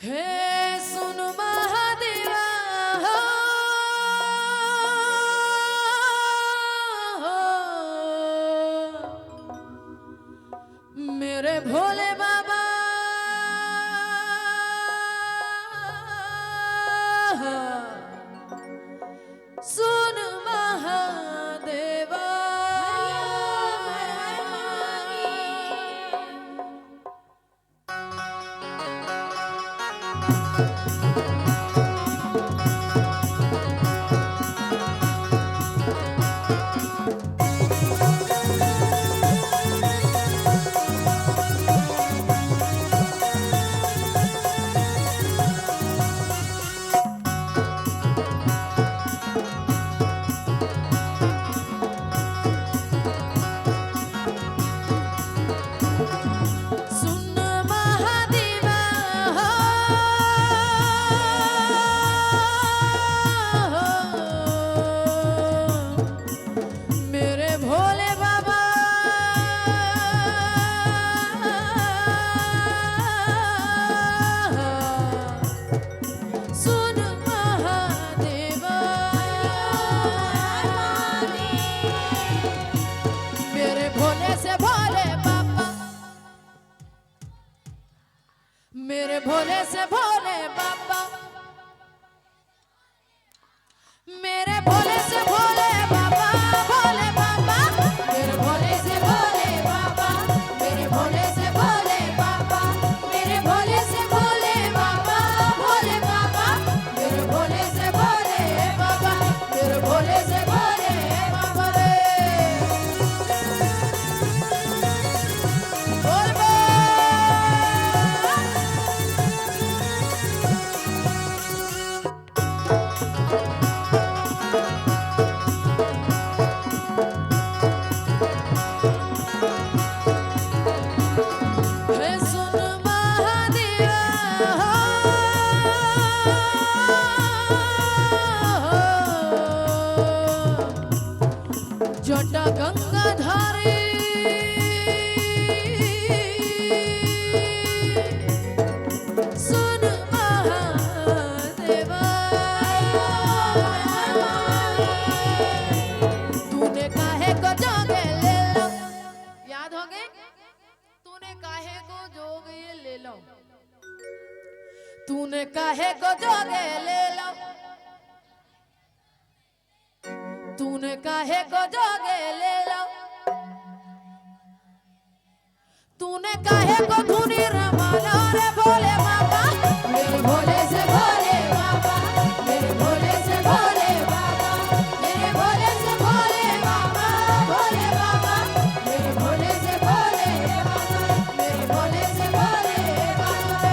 हे सुन महादेवा मेरे भोले बाबा सुन महादेवा मेरे भोले से भोले बाबा मेरे भोले से भोले बाबा भोले बाबा मेरे भोले से भोले बाबा मेरे भोले से भोले बाबा मेरे भोले से भोले बाबा भोले बाबा मेरे भोले से भोले बाबा मेरे भोले से भोले बाबा रे बोल बा जटा गंगाधारी सुन महादेवा तूने काहे को जोगे ले लो याद हो गए तूने काहे को जोगे ले लो तूने काहे को जोगे ले लो तूने काहे को जोगे ले लो तूने काहे को धुनी रमाला रे भोले बाबा मेरे भोले से भोले बाबा मेरे भोले से भोले बाबा मेरे भोले से भोले बाबा भोले बाबा मेरे भोले से भोले बाबा मेरे भोले से भोले बाबा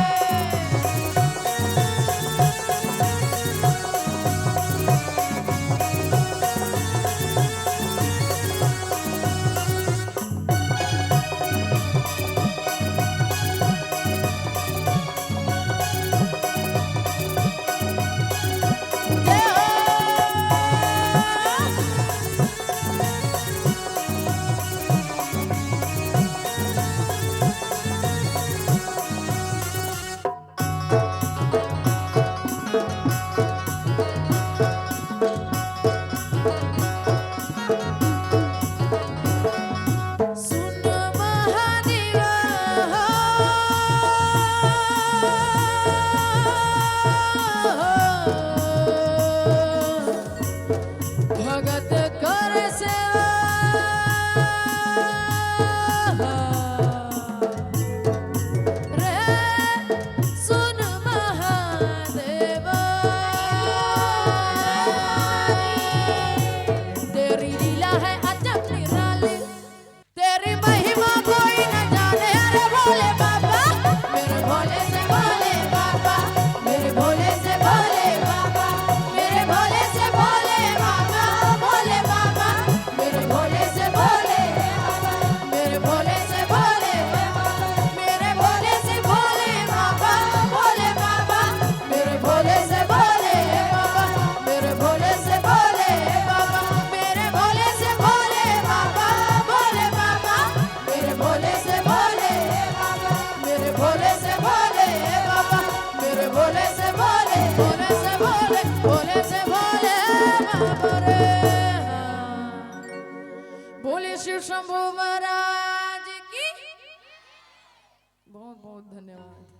रे बोले शिव शंभू महाराज की बहुत बहुत धन्यवाद।